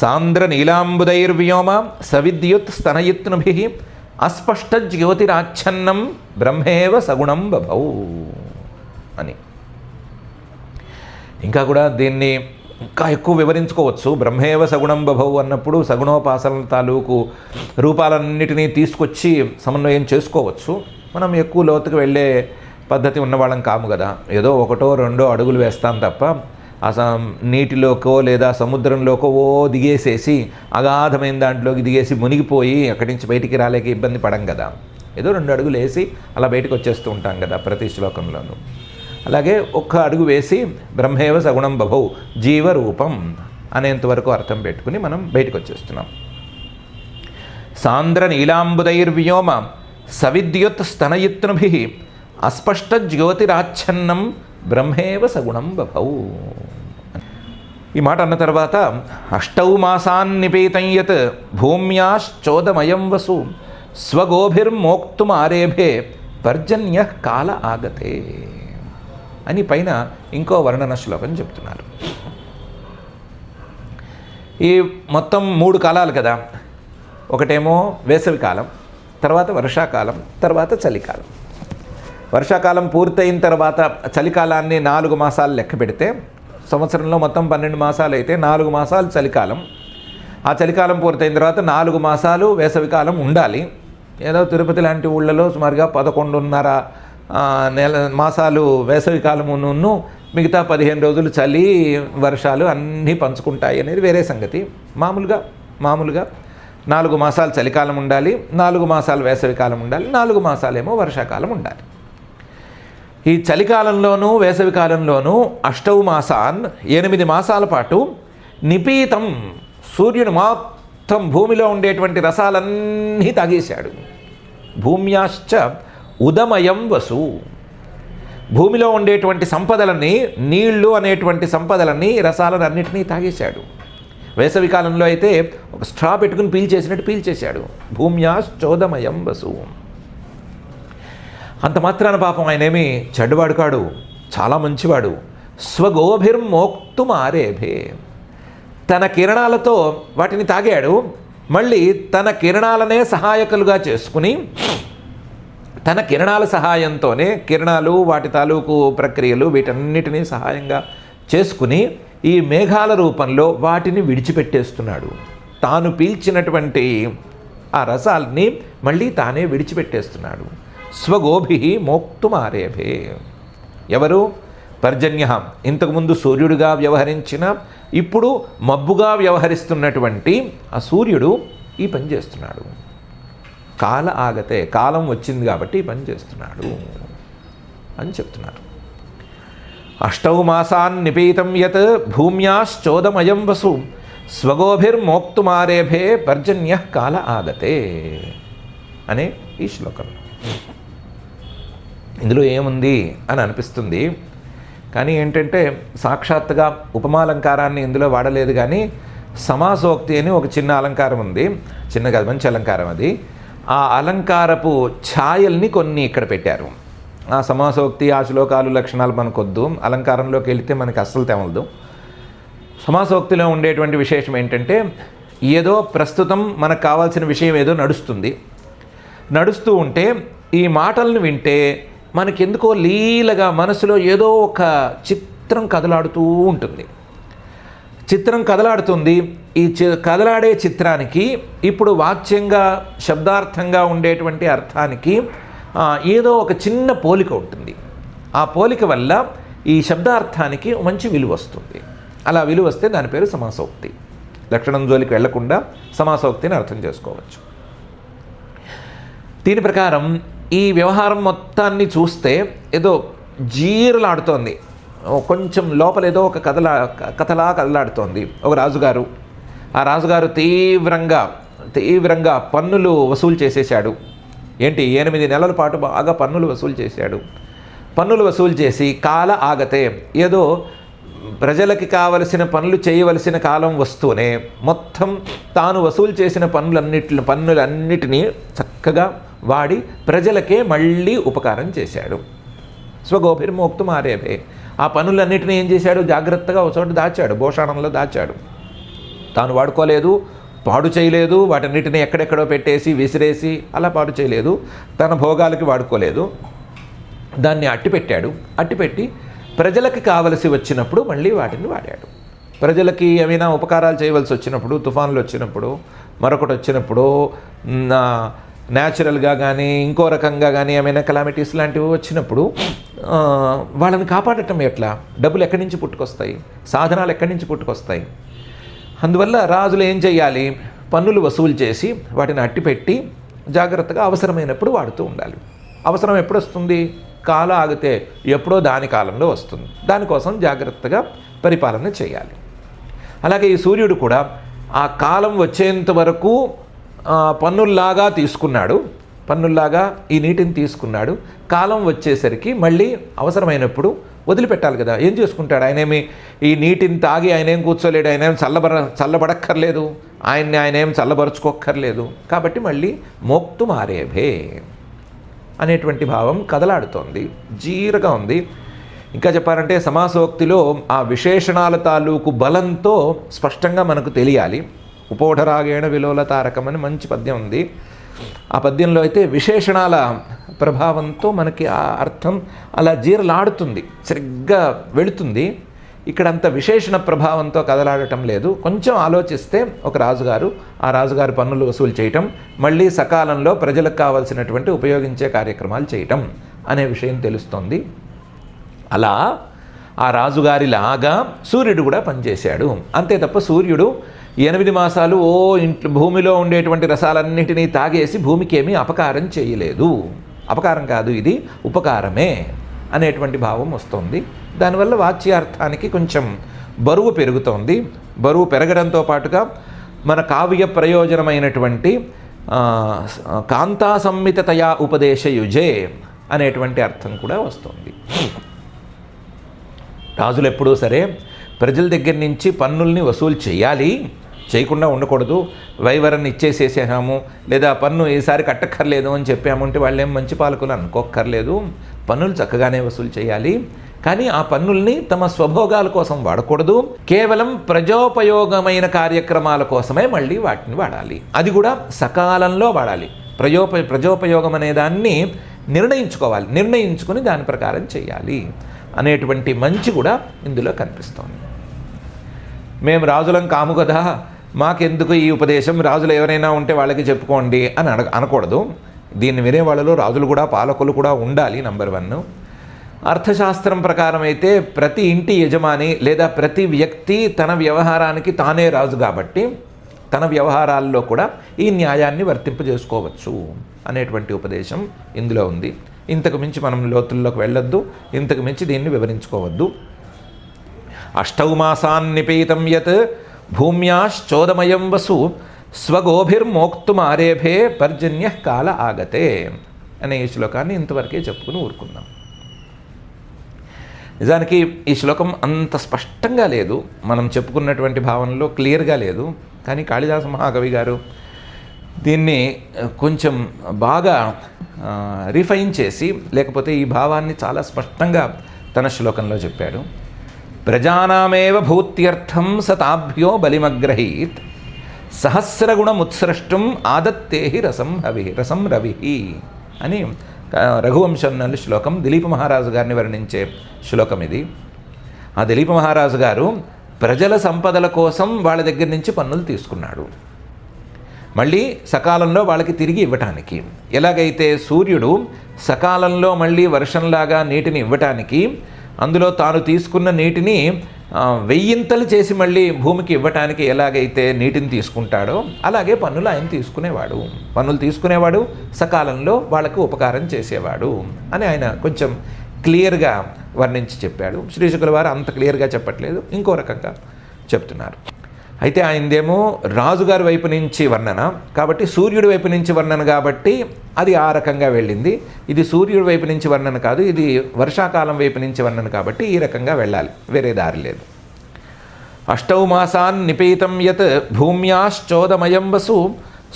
సాంద్ర నీలాంబుదైర్వ్యోమ సవిద్యుత్ స్తనయుత్నుభి అస్పష్ట జ్యోతిరాచ్ఛన్నం బ్రహ్మేవ సగుణం బభౌ అని. ఇంకా కూడా దీన్ని ఇంకా ఎక్కువ వివరించుకోవచ్చు. బ్రహ్మేవ సగుణం బభౌ అన్నప్పుడు సగుణోపాసన తాలూకు రూపాలన్నిటినీ తీసుకొచ్చి సమన్వయం చేసుకోవచ్చు. మనం ఎక్కువ లోతుకు వెళ్ళే పద్ధతి ఉన్నవాళ్ళం కాము కదా. ఏదో ఒకటో రెండో అడుగులు వేస్తాం తప్ప నీటిలోకో లేదా సముద్రంలోకో దిగేసేసి అగాధమైన దాంట్లోకి దిగేసి మునిగిపోయి అక్కడి నుంచి బయటికి రాలేక ఇబ్బంది పడం కదా. ఏదో 2 అడుగులు వేసి అలా బయటకు వచ్చేస్తూ ఉంటాం కదా ప్రతి శ్లోకంలోనూ. అలాగే ఒక్క అడుగు వేసి బ్రహ్మేవ సగుణం బభౌ జీవరూపం అనేంతవరకు అర్థం పెట్టుకుని మనం బయటకు వచ్చేస్తున్నాం. సాంద్ర నీలాంబుదైర్వ్యోమ సవిద్యుత్ స్తనయిత్నుభిః అస్పష్ట జ్యోతిరాచ్ఛన్నం బ్రహ్మేవ సగుణం బభౌ. ఈ మాట అన్న తర్వాత అష్టౌ మాసాన్ నిపీతం యత్ భూమ్యాశ్చోదమయం వసు స్వగోభిర్మోక్తుమారేభే పర్జన్య కాల ఆగతే అని పైన ఇంకో వర్ణన శ్లోకం చెప్తున్నారు. ఈ మొత్తం 3 కాలాలు కదా. ఒకటేమో వేసవి కాలం, తర్వాత వర్షాకాలం, తర్వాత చలికాలం. వర్షాకాలం పూర్తయిన తర్వాత చలికాలాన్ని 4 మాసాలు లెక్క పెడితే సంవత్సరంలో మొత్తం 12 మాసాలు అయితే 4 మాసాలు చలికాలం. ఆ చలికాలం పూర్తయిన తర్వాత 4 మాసాలు వేసవికాలం ఉండాలి. ఏదో తిరుపతి లాంటి ఊళ్ళలో సుమారుగా 11.5 మాసాలు వేసవికాలమును మిగతా 15 రోజులు చలి వర్షాలు అన్నీ పంచుకుంటాయి అనేది వేరే సంగతి. మామూలుగా 4 మాసాలు చలికాలం ఉండాలి, 4 మాసాలు వేసవికాలం ఉండాలి, 4 మాసాలేమో వర్షాకాలం ఉండాలి. ఈ చలికాలంలోనూ వేసవికాలంలోనూ అష్టౌ మాసాన్ 8 మాసాల పాటు నిపీతం సూర్యుడు మొత్తం భూమిలో ఉండేటువంటి రసాలన్నీ తాగేశాడు. భూమ్యాశ్చ ఉదమయం వసు భూమిలో ఉండేటువంటి సంపదలని, నీళ్లు అనేటువంటి సంపదలని, రసాలను అన్నిటినీ తాగేశాడు. వేసవికాలంలో అయితే ఒక స్ట్రా పెట్టుకుని పీల్చేసినట్టు పీల్చేశాడు. భూమ్యాశ్చోదమయం వసు. అంత మాత్రాన పాపం ఆయనేమి చెడ్డవాడు కాడు, చాలా మంచివాడు. స్వగోభిర్మోక్తుమారేభే తన కిరణాలతో వాటిని తాగాడు. మళ్ళీ తన కిరణాలనే సహాయకులుగా చేసుకుని తన కిరణాల సహాయంతోనే కిరణాలు వాటి తాలూకు ప్రక్రియలు వీటన్నిటినీ సహాయంగా చేసుకుని ఈ మేఘాల రూపంలో వాటిని విడిచిపెట్టేస్తున్నాడు. తాను పీల్చినటువంటి ఆ రసాల్ని మళ్ళీ తానే విడిచిపెట్టేస్తున్నాడు. స్వగోభి మోక్తుమారేభే. ఎవరు? పర్జన్య. ఇంతకుముందు సూర్యుడిగా వ్యవహరించిన, ఇప్పుడు మబ్బుగా వ్యవహరిస్తున్నటువంటి ఆ సూర్యుడు ఈ పని చేస్తున్నాడు. కాల ఆగతే, కాలం వచ్చింది కాబట్టి ఈ పని చేస్తున్నాడు అని చెప్తున్నారు. అష్టౌ మాసాన్ నిపీతం యత్ భూమ్యాశ్చోదమయం వసు స్వగోభిర్మోక్తుమారేభే పర్జన్య కాల ఆగతే అనే ఈ శ్లోకంలో. ఇందులో ఏముంది అని అనిపిస్తుంది. కానీ ఏంటంటే సాక్షాత్తుగా ఉపమాలంకారాన్ని ఇందులో వాడలేదు. కానీ సమాసోక్తి అని ఒక చిన్న అలంకారం ఉంది. చిన్న కాదు, మంచి అలంకారం అది. ఆ అలంకారపు ఛాయల్ని కొన్ని ఇక్కడ పెట్టారు. ఆ సమాసోక్తి, ఆ శ్లోకాలు, లక్షణాలు మనకొద్దు. అలంకారంలోకి వెళితే మనకి అస్సలు తెమలదు. సమాసోక్తిలో ఉండేటువంటి విశేషం ఏంటంటే, ఏదో ప్రస్తుతం మనకు కావాల్సిన విషయం ఏదో నడుస్తూ ఉంటే ఈ మాటలను వింటే మనకెందుకో లీలగా మనసులో ఏదో ఒక చిత్రం కదలాడుతూ ఉంటుంది. చిత్రం కదలాడుతుంది. ఈ కదలాడే చిత్రానికి ఇప్పుడు వాచ్యంగా శబ్దార్థంగా ఉండేటువంటి అర్థానికి ఏదో ఒక చిన్న పోలిక ఉంటుంది. ఆ పోలిక వల్ల ఈ శబ్దార్థానికి మంచి విలువ వస్తుంది. అలా విలువ వస్తే దాని పేరు సమాసోక్తి. లక్షణం జోలికి వెళ్లకుండా సమాసోక్తిని అర్థం చేసుకోవచ్చు. దీని ప్రకారం ఈ వ్యవహారం మొత్తాన్ని చూస్తే ఏదో జీరలాడుతోంది. కొంచెం లోపల ఏదో ఒక కథలా కదలాడుతోంది. ఒక రాజుగారు, ఆ రాజుగారు తీవ్రంగా పన్నులు వసూలు చేసేశాడు. 8 నెలల పాటు బాగా పన్నులు వసూలు చేశాడు. పన్నులు వసూలు చేసి కాల ఆగతే, ఏదో ప్రజలకి కావలసిన పనులు చేయవలసిన కాలం వస్తూనే మొత్తం తాను వసూలు చేసిన పన్నులన్నిటినీ చక్కగా వాడి ప్రజలకే మళ్ళీ ఉపకారం చేశాడు. స్వగోభిర్మోక్తుమారేభే. ఆ పనులన్నిటినీ ఏం చేశాడు? జాగ్రత్తగా ఒక చోట దాచాడు, భూషాణంలో దాచాడు. తాను వాడుకోలేదు, పాడు చేయలేదు, వాటన్నిటిని ఎక్కడెక్కడో పెట్టేసి విసిరేసి అలా పాడు చేయలేదు, తన భోగాలకి వాడుకోలేదు. దాన్ని అట్టిపెట్టాడు. అట్టిపెట్టి ప్రజలకి కావలసి వచ్చినప్పుడు మళ్ళీ వాటిని వాడాడు. ప్రజలకి ఏమైనా ఉపకారాలు చేయవలసి వచ్చినప్పుడు, తుఫాన్లు వచ్చినప్పుడు, మరొకటి వచ్చినప్పుడు, న్యాచురల్గా కానీ ఇంకో రకంగా కానీ ఏమైనా కెలామిటీస్ లాంటివి వచ్చినప్పుడు వాళ్ళని కాపాడటం ఎట్లా? డబ్బులు ఎక్కడి నుంచి పుట్టుకొస్తాయి? సాధనాలు ఎక్కడి నుంచి పుట్టుకొస్తాయి? అందువల్ల రాజులు ఏం చేయాలి? పన్నులు వసూలు చేసి వాటిని అట్టిపెట్టి జాగ్రత్తగా అవసరమైనప్పుడు వాడుతూ ఉండాలి. అవసరం ఎప్పుడు వస్తుంది? కాలం ఆగితే ఎప్పుడో దాని కాలంలో వస్తుంది. దానికోసం జాగ్రత్తగా పరిపాలన చేయాలి. అలాగే ఈ సూర్యుడు కూడా ఆ కాలం వచ్చేంత వరకు పన్నుల్లాగా తీసుకున్నాడు, పన్నుల్లాగా ఈ నీటిని తీసుకున్నాడు. కాలం వచ్చేసరికి మళ్ళీ అవసరమైనప్పుడు వదిలిపెట్టాలి కదా. ఏం చేసుకుంటాడు? ఆయనేమి ఈ నీటిని తాగి ఆయనేం కూర్చోలేడు, ఆయనేం చల్లబడక్కర్లేదు, ఆయనేం చల్లబరుచుకోక్కర్లేదు. కాబట్టి మళ్ళీ మోక్తు మారేభే అనేటువంటి భావం కదలాడుతోంది, జీరగా ఉంది. ఇంకా చెప్పాలంటే సమాసోక్తిలో ఆ విశేషణాల తాలూకు బలంతో స్పష్టంగా మనకు తెలియాలి. ఉపోఢరాగేణ విలోల తారకం అని మంచి పద్యం ఉంది. ఆ పద్యంలో అయితే విశేషణాల ప్రభావంతో మనకి ఆ అర్థం అలా జీరలాడుతుంది, సరిగ్గా వెళుతుంది. ఇక్కడ అంత విశేషణ ప్రభావంతో కదలాడటం లేదు. కొంచెం ఆలోచిస్తే ఒక రాజుగారు, ఆ రాజుగారి పన్నులు వసూలు చేయటం, మళ్ళీ సకాలంలో ప్రజలకు కావాల్సినటువంటి ఉపయోగించే కార్యక్రమాలు చేయటం అనే విషయం తెలుస్తోంది. అలా ఆ రాజుగారిలాగా సూర్యుడు కూడా పనిచేశాడు. అంతే తప్ప సూర్యుడు 8 మాసాలు ఇంట్లో భూమిలో ఉండేటువంటి రసాలన్నిటినీ తాగేసి భూమికి ఏమీ అపకారం చేయలేదు. అపకారం కాదు, ఇది ఉపకారమే అనేటువంటి భావం వస్తుంది. దానివల్ల వాచ్యార్థానికి కొంచెం బరువు పెరుగుతోంది. బరువు పెరగడంతో పాటుగా మన కావ్య ప్రయోజనమైనటువంటి కాంతా సంహితతయా ఉపదేశయుజే అనేటువంటి అర్థం కూడా వస్తుంది. రాజులు ఎప్పుడూ సరే ప్రజల దగ్గర నుంచి పన్నుల్ని వసూలు చేయాలి, చేయకుండా ఉండకూడదు. వైవరాన్ని ఇచ్చేసేసాము లేదా పన్ను ఈసారి కట్టక్కర్లేదు అని చెప్పామంటే వాళ్ళేం మంచి పాలకులు అనుకోక్కర్లేదు. పన్నులు చక్కగానే వసూలు చేయాలి. కానీ ఆ పన్నుల్ని తమ స్వభోగాల కోసం వాడకూడదు. కేవలం ప్రజోపయోగమైన కార్యక్రమాల కోసమే మళ్ళీ వాటిని వాడాలి. అది కూడా సకాలంలో వాడాలి. ప్రజోపయోగం అనే దాన్ని నిర్ణయించుకోవాలి, నిర్ణయించుకుని దాని ప్రకారం చేయాలి అనేటువంటి మంచి కూడా ఇందులో కనిపిస్తోంది. మేము రాజులం కాము కదా, మాకెందుకు ఈ ఉపదేశం, రాజులు ఎవరైనా ఉంటే వాళ్ళకి చెప్పుకోండి అని అనకూడదు. దీన్ని వినే వాళ్ళలో రాజులు కూడా పాలకులు కూడా ఉండాలి. నంబర్ 1. అర్థశాస్త్రం ప్రకారం అయితే ప్రతి ఇంటి యజమాని లేదా ప్రతి వ్యక్తి తన వ్యవహారానికి తానే రాజు కాబట్టి తన వ్యవహారాల్లో కూడా ఈ న్యాయాన్ని వర్తింపజేసుకోవచ్చు అనేటువంటి ఉపదేశం ఇందులో ఉంది. ఇంతకు మించి మనం లోతుల్లోకి వెళ్ళొద్దు, ఇంతకు మించి దీన్ని వివరించుకోవద్దు. 8 మాసాన్ నిపీతం యత్ భూమ్యాశ్చోదమయం వసు స్వగోభిర్మోక్తుమారేభే పర్జన్య కాల ఆగతే అనే ఈ శ్లోకాన్ని ఇంతవరకే చెప్పుకుని ఊరుకుందాం. నిజానికి ఈ శ్లోకం అంత స్పష్టంగా లేదు, మనం చెప్పుకున్నటువంటి భావనలో క్లియర్గా లేదు. కానీ కాళిదాస మహాకవి గారు దీన్ని కొంచెం బాగా రిఫైన్ చేసి, లేకపోతే ఈ భావాన్ని చాలా స్పష్టంగా తన శ్లోకంలో చెప్పాడు. ప్రజానామేవ భూత్యర్థం సతాభ్యో బలిమగ్రహీత్ సహస్రగుణముత్సృష్టం ఆదత్తేహి రసం రవి అని రఘువంశం శ్లోకం దిలీప మహారాజు గారిని వర్ణించే శ్లోకం ఇది. ఆ దిలీప మహారాజు గారు ప్రజల సంపదల కోసం వాళ్ళ దగ్గర నుంచి పన్నులు తీసుకున్నాడు, మళ్ళీ సకాలంలో వాళ్ళకి తిరిగి ఇవ్వటానికి. ఎలాగైతే సూర్యుడు సకాలంలో మళ్ళీ వర్షంలాగా నీటిని ఇవ్వటానికి, అందులో తాను తీసుకున్న నీటిని 1000 చేసి మళ్ళీ భూమికి ఇవ్వటానికి ఎలాగైతే నీటిని తీసుకుంటాడో అలాగే పన్నులు ఆయన తీసుకునేవాడు. పన్నులు తీసుకునేవాడు, సకాలంలో వాళ్ళకు ఉపకారం చేసేవాడు అని ఆయన కొంచెం క్లియర్గా వర్ణించి చెప్పాడు. శ్రీశుకుల వారు అంత క్లియర్గా చెప్పట్లేదు, ఇంకో రకంగా చెప్తున్నారు. అయితే ఆయనదేమో రాజుగారి వైపు నుంచి వర్ణన కాబట్టి, సూర్యుడి వైపు నుంచి వర్ణన కాబట్టి అది ఆ రకంగా వెళ్ళింది. ఇది సూర్యుడి వైపు నుంచి వర్ణన కాదు, ఇది వర్షాకాలం వైపు నుంచి వర్ణన కాబట్టి ఈ రకంగా వెళ్ళాలి, వేరే దారి లేదు. 8 మాసాన్ నిపీతం యత్ భూమ్యాశ్చోదమయం వసు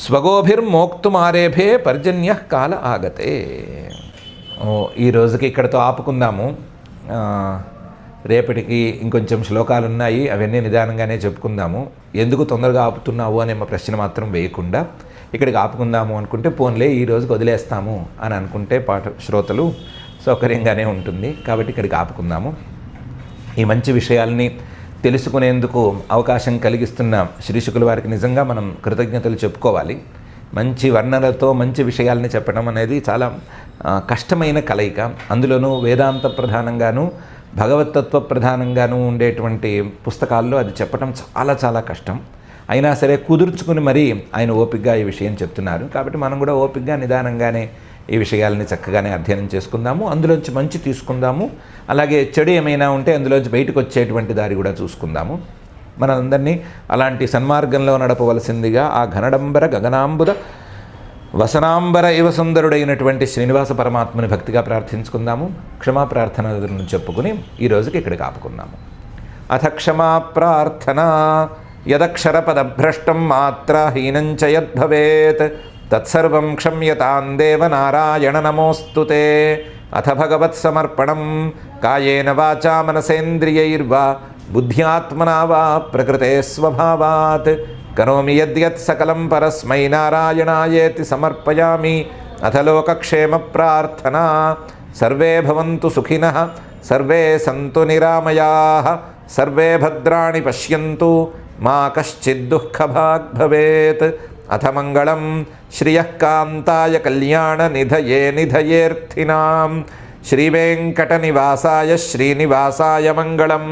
స్వగోభిర్మోక్తుమారేభే పర్జన్య కాల ఆగతే. ఈ రోజుకి ఇక్కడతో ఆపుకుందాము. రేపటికి ఇంకొంచెం శ్లోకాలు ఉన్నాయి, అవన్నీ నిదానంగానే చెప్పుకుందాము. ఎందుకు తొందరగా ఆపుతున్నావు అనే ప్రశ్న మాత్రం వేయకుండా ఇక్కడికి ఆపుకుందాము అనుకుంటే పోన్లే ఈ రోజుకి వదిలేస్తాము అని అనుకుంటే శ్రోతలు సౌకర్యంగానే ఉంటుంది. కాబట్టి ఇక్కడికి ఆపుకుందాము. ఈ మంచి విషయాల్ని తెలుసుకునేందుకు అవకాశం కలిగిస్తున్న శ్రీ శుకుల వారికి నిజంగా మనం కృతజ్ఞతలు చెప్పుకోవాలి. మంచి వర్ణనలతో మంచి విషయాల్ని చెప్పడం అనేది చాలా కష్టమైన కలయిక. అందులోనూ వేదాంత ప్రధానంగాను భగవతత్వ ప్రధానంగాను ఉండేటువంటి పుస్తకాల్లో అది చెప్పడం చాలా చాలా కష్టం. అయినా సరే కుదుర్చుకుని మరీ ఆయన ఓపికగా ఈ విషయం చెప్తున్నారు. కాబట్టి మనం కూడా ఓపికగా నిదానంగానే ఈ విషయాలని చక్కగానే అధ్యయనం చేసుకుందాము, అందులోంచి మంచి తీసుకుందాము. అలాగే చెడు ఏమైనా ఉంటే అందులోంచి బయటకు వచ్చేటువంటి దారి కూడా చూసుకుందాము. మనందరినీ అలాంటి సన్మార్గంలో నడపవలసిందిగా ఆ ఘనడంబర గగనాంబుద వసనాంబర ఇవ సుందరుడైనటువంటి శ్రీనివాస పరమాత్మని భక్తిగా ప్రార్థించుకుందాము. క్షమా ప్రార్థనలను చెప్పుకుని ఈ రోజుకి ఇక్కడికి ఆపుకుందాము. అథ క్షమా ప్రార్థన. యదక్షరపదభ్రష్టం మాత్రాహీనం చ యద్భవేత్ తత్సర్వం క్షమ్యతాం దేవ నారాయణ నమోస్తుతే. అథ భగవత్సమర్పణం కాయేన వాచా మనసేంద్రియైర్వా బుద్ధ్యాత్మనా వా ప్రకృతే స్వభావాత్ కరోమి యద్యత్ సకలం పరస్మై నారాయణాయేతి సమర్పయామి. అథ లోకక్షేమ ప్రార్థనా. సర్వే భవంతు సుఖినః, సర్వే సంతు నిరామయాః, సర్వే భద్రాణి పశ్యంతు, మా కశ్చిద్ దుఃఖభాగ్ భవేత్. అథ మంగళం శ్రియః కాంతాయ కళ్యాణ నిధయే నిధయేర్థినాం. శ్రీవేంకటనివాసాయ శ్రీనివాసాయ మంగళం.